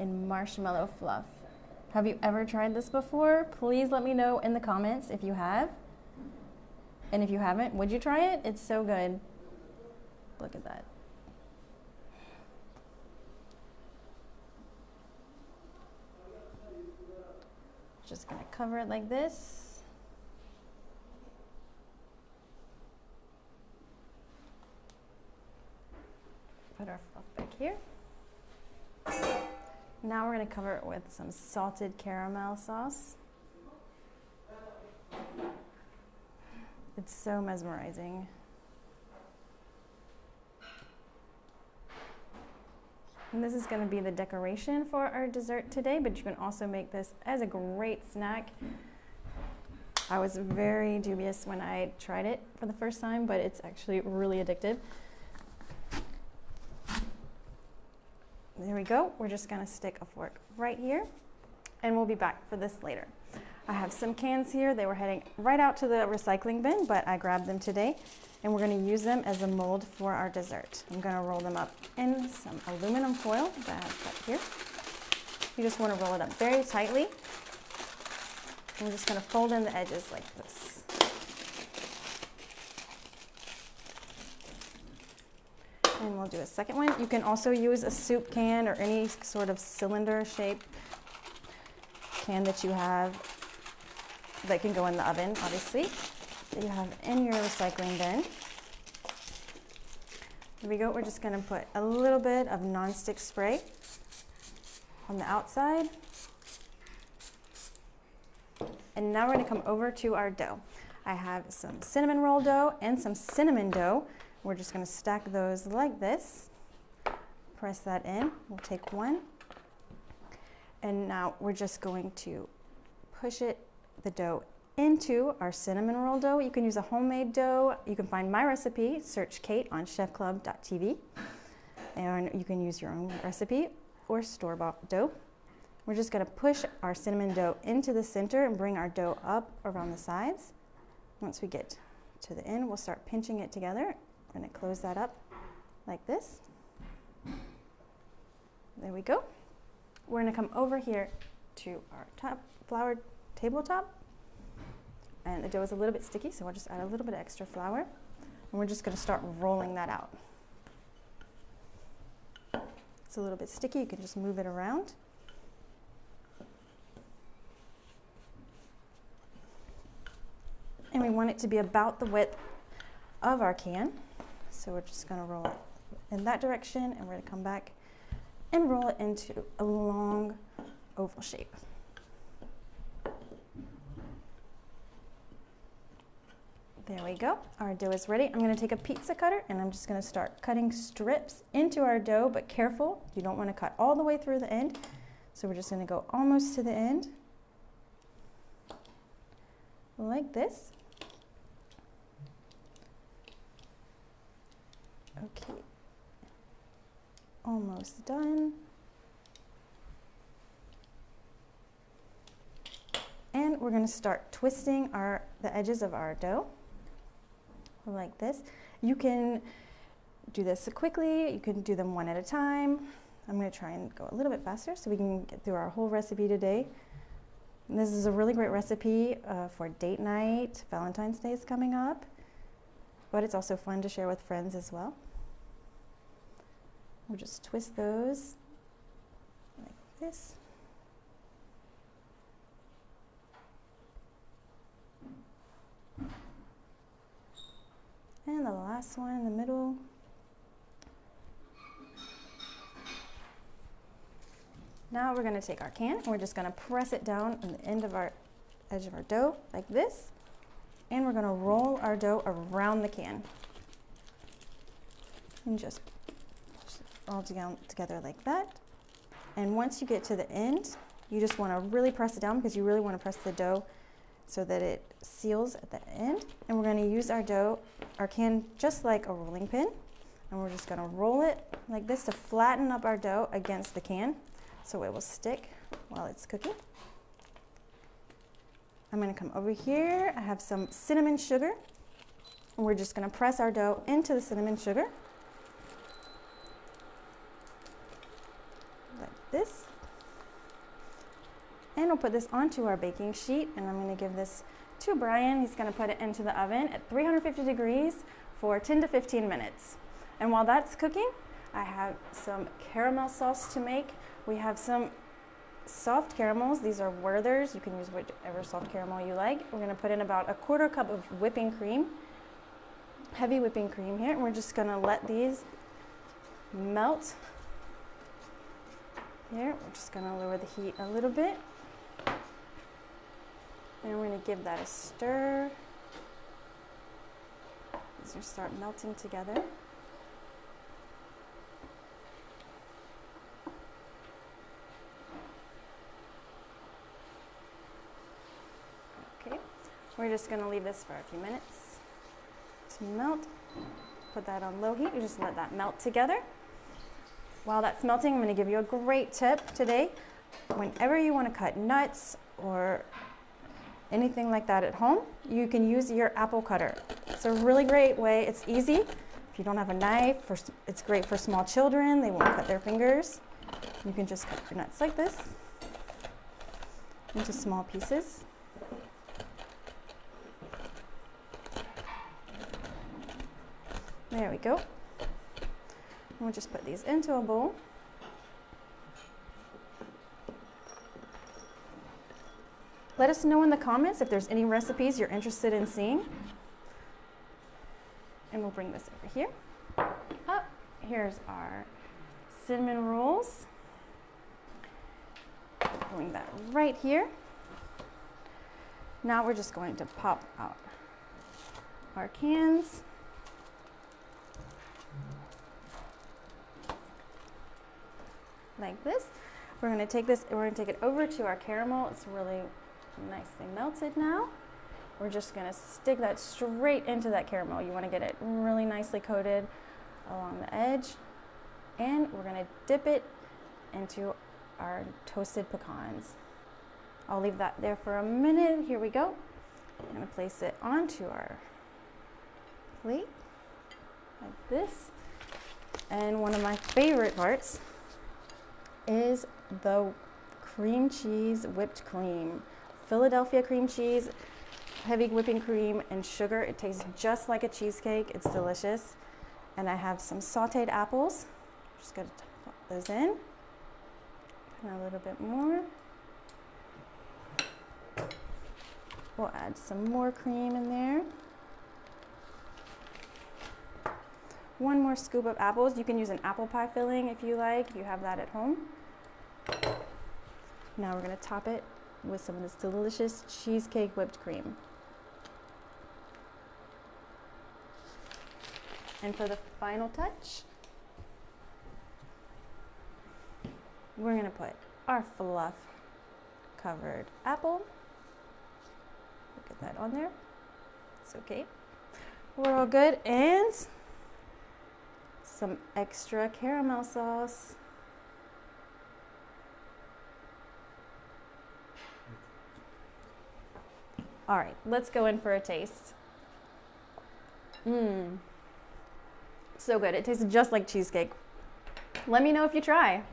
and marshmallow fluff. Have you ever tried this before? Please let me know in the comments if you have. And if you haven't, would you try it? It's so good. Look at that. Just gonna cover it like this. Put our fluff back here. Now we're gonna cover it with some salted caramel sauce. It's so mesmerizing. And this is going to be the decoration for our dessert today, but you can also make this as a great snack. I was very dubious when I tried it for the first time, but it's actually really addictive. There we go. We're just going to stick a fork right here, and we'll be back for this later. I have some cans here. They were heading right out to the recycling bin, but I grabbed them today, and we're going to use them as a mold for our dessert. I'm going to roll them up in some aluminum foil that I have cut here. You just want to roll it up very tightly. And we're just going to fold in the edges like this. And we'll do a second one. You can also use a soup can or any sort of cylinder shaped can that you have that can go in the oven, obviously, that you have in your recycling bin. Here we go. We're just going to put a little bit of nonstick spray on the outside. And now we're going to come over to our dough. I have some cinnamon roll dough and some cinnamon dough. We're just going to stack those like this. Press that in. We'll take one. And now we're just going to push the dough into our cinnamon roll dough. You can use a homemade dough. You can find my recipe, search Kate on chefclub.tv, and you can use your own recipe or store-bought dough. We're just going to push our cinnamon dough into the center and bring our dough up around the sides. Once we get to the end, we'll start pinching it together. We're going to close that up like this. There we go. We're going to come over here to our top floured tabletop, and the dough is a little bit sticky, so we'll just add a little bit of extra flour, and we're just going to start rolling that out. It's a little bit sticky. You can just move it around. And we want it to be about the width of our can, so we're just going to roll it in that direction, and we're going to come back and roll it into a long oval shape. There we go. Our dough is ready. I'm going to take a pizza cutter and I'm just going to start cutting strips into our dough, but careful, you don't want to cut all the way through the end. So we're just going to go almost to the end, like this. Okay, almost done. And we're going to start twisting the edges of our dough like this. You can do this quickly, you can do them one at a time. I'm going to try and go a little bit faster so we can get through our whole recipe today. And this is a really great recipe for date night. Valentine's Day is coming up, but it's also fun to share with friends as well. We'll just twist those like this. And the last one in the middle. Now we're going to take our can and we're just going to press it down on the end of our edge of our dough like this. And we're going to roll our dough around the can. And just all together like that. And once you get to the end, you just want to really press it down because you really want to press the dough so that it seals at the end. And we're going to use our can just like a rolling pin. And we're just going to roll it like this to flatten up our dough against the can so it will stick while it's cooking. I'm going to come over here. I have some cinnamon sugar. And we're just going to press our dough into the cinnamon sugar like this. And we'll put this onto our baking sheet, and I'm going to give this to Brian. He's going to put it into the oven at 350 degrees for 10 to 15 minutes. And while that's cooking, I have some caramel sauce to make. We have some soft caramels. These are Werther's. You can use whichever soft caramel you like. We're going to put in about a 1/4 cup of whipping cream, heavy whipping cream here, and we're just going to let these melt. Here, we're just going to lower the heat a little bit. And we're going to give that a stir. These will start melting together. Okay, we're just going to leave this for a few minutes to melt. Put that on low heat. You just let that melt together. While that's melting, I'm going to give you a great tip today. Whenever you want to cut nuts or anything like that at home, you can use your apple cutter. It's a really great way. It's easy. If you don't have a knife, it's great for small children. They won't cut their fingers. You can just cut your nuts like this into small pieces. There we go. We'll just put these into a bowl. Let us know in the comments if there's any recipes you're interested in seeing. And we'll bring this over here. Here's our cinnamon rolls. Bring that right here. Now we're just going to pop out our cans. Like this. We're going to take this and we're going to take it over to our caramel. It's really nicely melted now. We're just going to stick that straight into that caramel. You want to get it really nicely coated along the edge. And we're going to dip it into our toasted pecans. I'll leave that there for a minute. Here we go. I'm going to place it onto our plate like this. And one of my favorite parts is the cream cheese whipped cream. Philadelphia cream cheese, heavy whipping cream, and sugar. It tastes just like a cheesecake. It's delicious. And I have some sauteed apples. Just going to pop those in. And a little bit more. We'll add some more cream in there. One more scoop of apples. You can use an apple pie filling if you like, if you have that at home. Now we're going to top it with some of this delicious cheesecake whipped cream. And for the final touch, we're going to put our fluff covered apple. Get that on there. It's okay. We're all good. And some extra caramel sauce. All right, let's go in for a taste. So good. It tastes just like cheesecake. Let me know if you try.